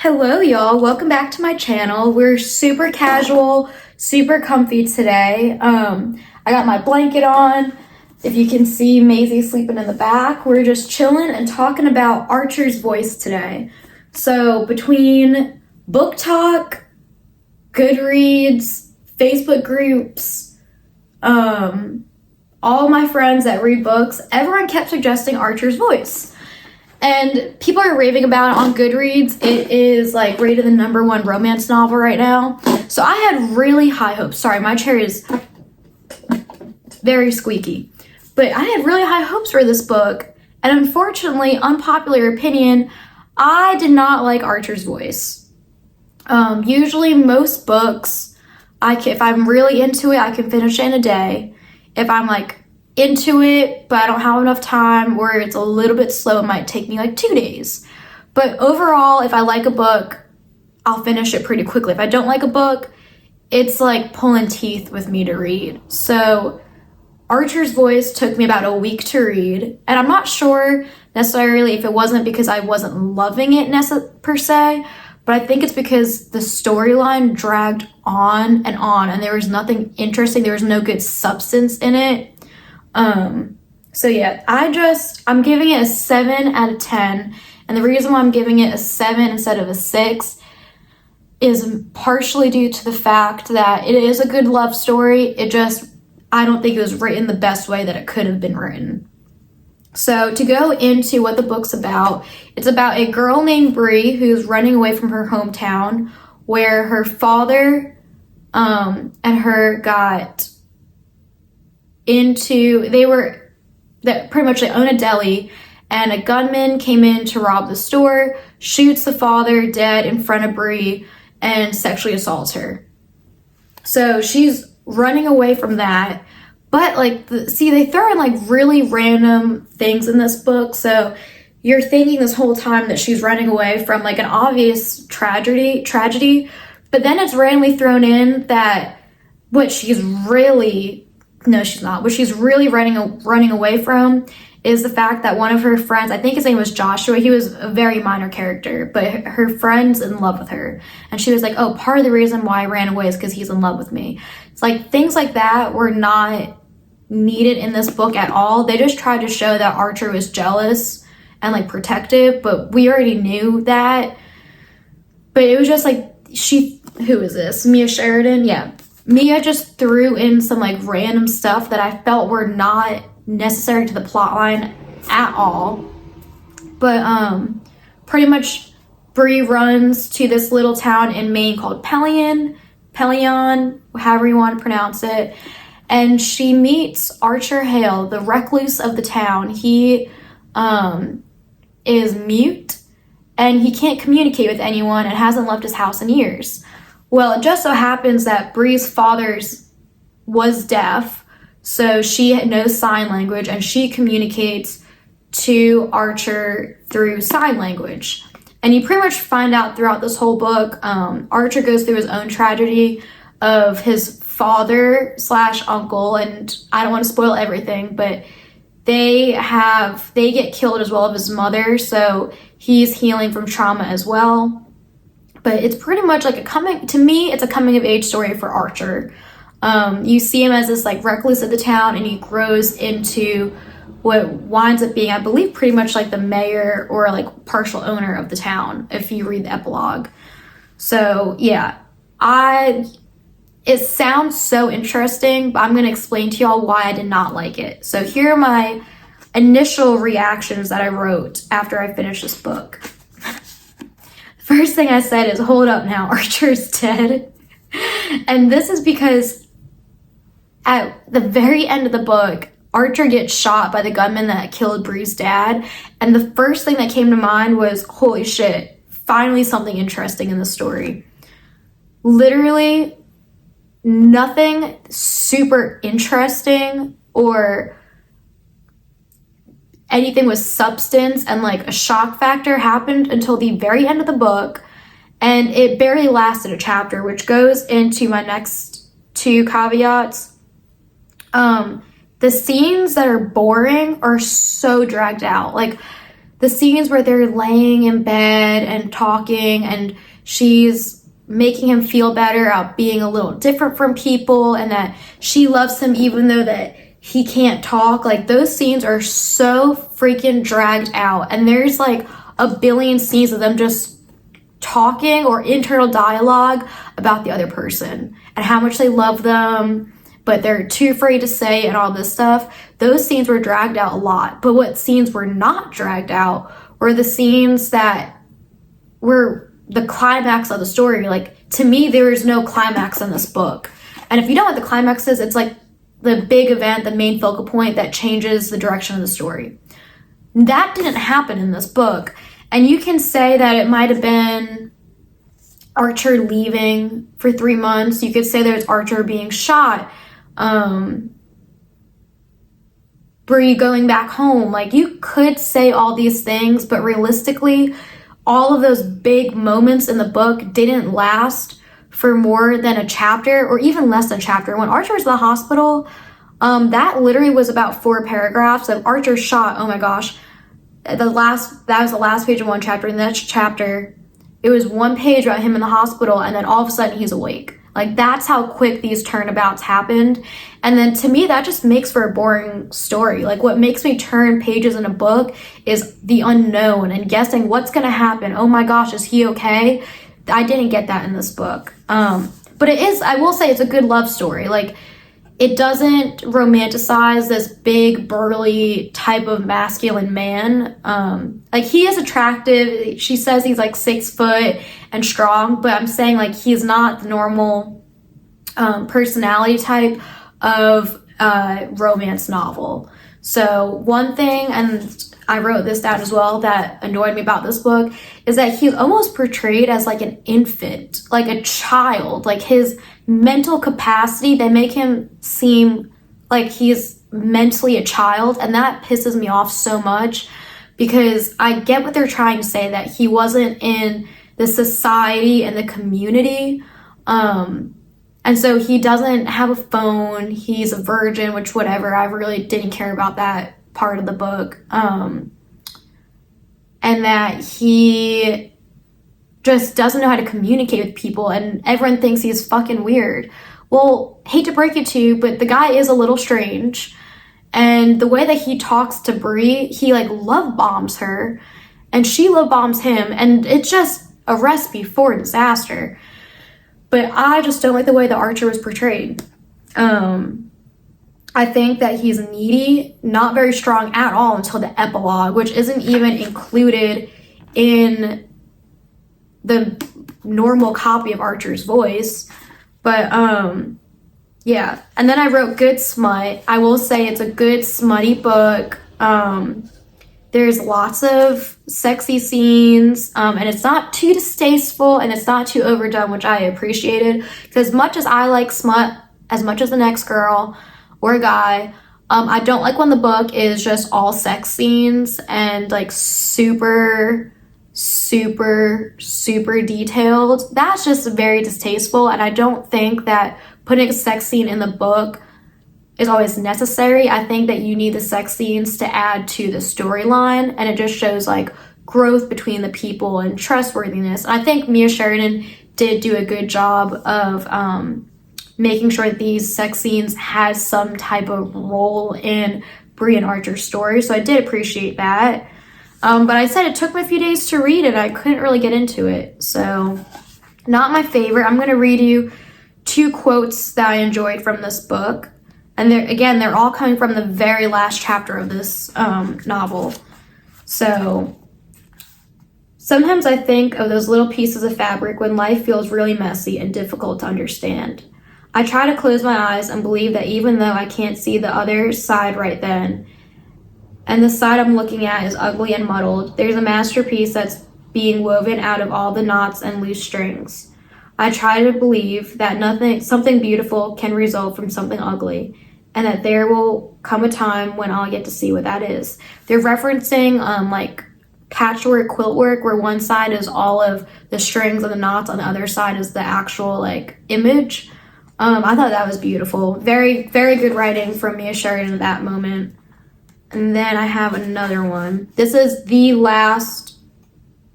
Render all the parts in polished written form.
Hello y'all, welcome back to my channel. We're super casual, super comfy today. I got my blanket on. If you can see Maisie sleeping in the back, we're just chilling and talking about Archer's Voice today. So between book talk, Goodreads, Facebook groups, all my friends that read books, everyone kept suggesting Archer's Voice. And people are raving about it on Goodreads. It is like rated the #1 romance novel right now. So I had really high hopes. Sorry, my chair is very squeaky. But I had really high hopes for this book. And unfortunately, unpopular opinion, I did not like Archer's Voice. Usually most books, if I'm really into it, I can finish it in a day. If I'm like into it, but I don't have enough time, or it's a little bit slow, it might take me like 2 days. But overall, if I like a book, I'll finish it pretty quickly. If I don't like a book, it's like pulling teeth with me to read. So Archer's Voice took me about a week to read, and I'm not sure necessarily if it wasn't because I wasn't loving it per se, but I think it's because the storyline dragged on, and there was nothing interesting. There was no good substance in it. So yeah, I'm giving it a 7 out of 10. And the reason why I'm giving it a 7 instead of a 6 is partially due to the fact that it is a good love story. I don't think it was written the best way that it could have been written. So to go into what the book's about, it's about a girl named Bree who's running away from her hometown, where her father, and her got into, they own a deli, and a gunman came in to rob the store, shoots the father dead in front of Bree, and sexually assaults her. So she's running away from that, but they throw in like really random things in this book, so you're thinking this whole time that she's running away from like an obvious tragedy, but then it's randomly thrown in that what she's really running away from is the fact that one of her friends, I think his name was Joshua, he was a very minor character, but her friend's in love with her. And she was like, oh, part of the reason why I ran away is because he's in love with me. It's like things like that were not needed in this book at all. They just tried to show that Archer was jealous and like protective, but we already knew that. But it was just like, who is this? Mia Sheridan? Yeah. Mia just threw in some like random stuff that I felt were not necessary to the plot line at all. But pretty much Bree runs to this little town in Maine called Pelion, however you want to pronounce it. And she meets Archer Hale, the recluse of the town. He is mute and he can't communicate with anyone and hasn't left his house in years. Well, it just so happens that Bree's father was deaf, so she knows sign language, and she communicates to Archer through sign language. And you pretty much find out throughout this whole book, Archer goes through his own tragedy of his father/uncle, and I don't want to spoil everything, but they get killed as well as his mother, so he's healing from trauma as well. But it's pretty much like it's a coming of age story for Archer. You see him as this like recluse of the town, and he grows into what winds up being, I believe, pretty much like the mayor or like partial owner of the town, if you read the epilogue. So yeah, it sounds so interesting, but I'm going to explain to y'all why I did not like it. So here are my initial reactions that I wrote after I finished this book. First thing I said is, hold up now, Archer's dead. And this is because at the very end of the book, Archer gets shot by the gunman that killed Bree's dad. And the first thing that came to mind was, holy shit, finally something interesting in the story. Literally nothing super interesting or anything with substance and like a shock factor happened until the very end of the book, and it barely lasted a chapter, which goes into my next 2 caveats. The scenes that are boring are so dragged out. Like the scenes where they're laying in bed and talking, and she's making him feel better about being a little different from people, and that she loves him even though that he can't talk. Like, those scenes are so freaking dragged out, and there's like a billion scenes of them just talking or internal dialogue about the other person and how much they love them, but they're too afraid to say, and all this stuff. Those scenes were dragged out a lot. But what scenes were not dragged out were the scenes that were the climax of the story. Like, to me, there is no climax in this book. And if you don't know what the climax is, it's like the big event, the main focal point that changes the direction of the story. That didn't happen in this book. And you can say that it might have been Archer leaving for 3 months. You could say that it's Archer being shot. Bree going back home. Like, you could say all these things, but realistically, all of those big moments in the book didn't last for more than a chapter, or even less than a chapter. When Archer was in the hospital, that literally was about 4 paragraphs of Archer shot. Oh my gosh. That was the last page of one chapter. In the next chapter, it was 1 page about him in the hospital, and then all of a sudden he's awake. Like, that's how quick these turnabouts happened. And then to me, that just makes for a boring story. Like, what makes me turn pages in a book is the unknown and guessing what's going to happen. Oh my gosh, is he okay? I didn't get that in this book. But it is, I will say, it's a good love story. Like, it doesn't romanticize this big, burly type of masculine man. Like, he is attractive. She says he's like 6 foot and strong, but I'm saying, like, he's not the normal personality type of romance novel. So one thing, and I wrote this down as well, that annoyed me about this book is that he's almost portrayed as like an infant, like a child. Like, his mental capacity, they make him seem like he's mentally a child, and that pisses me off so much, because I get what they're trying to say, that he wasn't in the society and the community, and so he doesn't have a phone, he's a virgin, which whatever, I really didn't care about that part of the book, and that he just doesn't know how to communicate with people, and everyone thinks he's fucking weird. Well, hate to break it to you, but the guy is a little strange, and the way that he talks to Bree, he like love bombs her, and she love bombs him, and it's just a recipe for disaster. But I just don't like the way that Archer was portrayed. I think that he's needy, not very strong at all until the epilogue, which isn't even included in the normal copy of Archer's voice. But yeah. And then I wrote good smut. I will say it's a good smutty book. There's lots of sexy scenes, and it's not too distasteful, and it's not too overdone, which I appreciated. Because as much as I like smut, as much as the next girl or a guy, I don't like when the book is just all sex scenes and like super detailed. That's just very distasteful, and I don't think that putting a sex scene in the book is always necessary. I think that you need the sex scenes to add to the storyline, and it just shows like growth between the people and trustworthiness. And I think Mia Sheridan did do a good job of making sure that these sex scenes had some type of role in Bree and Archer's story, so I did appreciate that. But I said it took me a few days to read it. I couldn't really get into it, so not my favorite. I'm going to read you 2 quotes that I enjoyed from this book. And they're all coming from the very last chapter of this novel. So, sometimes I think of those little pieces of fabric when life feels really messy and difficult to understand. I try to close my eyes and believe that even though I can't see the other side right then, and the side I'm looking at is ugly and muddled, there's a masterpiece that's being woven out of all the knots and loose strings. I try to believe that something beautiful can result from something ugly, and that there will come a time when I'll get to see what that is. They're referencing like patchwork quilt work, where one side is all of the strings and the knots, on the other side is the actual like image. I thought that was beautiful. Very, very good writing from Mia Sheridan in that moment. And then I have another one. This is the last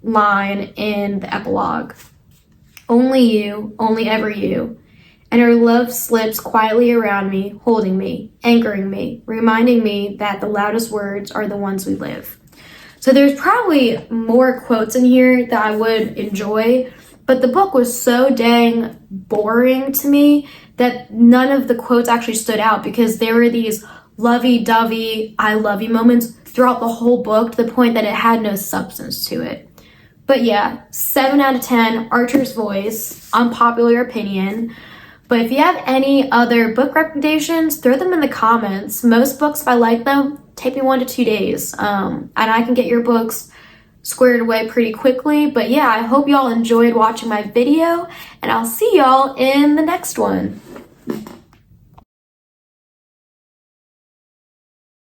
line in the epilogue. Only you, only ever you. And her love slips quietly around me, holding me, anchoring me, reminding me that the loudest words are the ones we live. So there's probably more quotes in here that I would enjoy, but the book was so dang boring to me that none of the quotes actually stood out because there were these lovey-dovey, I love you moments throughout the whole book to the point that it had no substance to it. But yeah, 7 out of 10, Archer's Voice, unpopular opinion. But if you have any other book recommendations, throw them in the comments. Most books, if I like them, take me 1 to 2 days. And I can get your books squared away pretty quickly. But yeah, I hope y'all enjoyed watching my video, and I'll see y'all in the next one.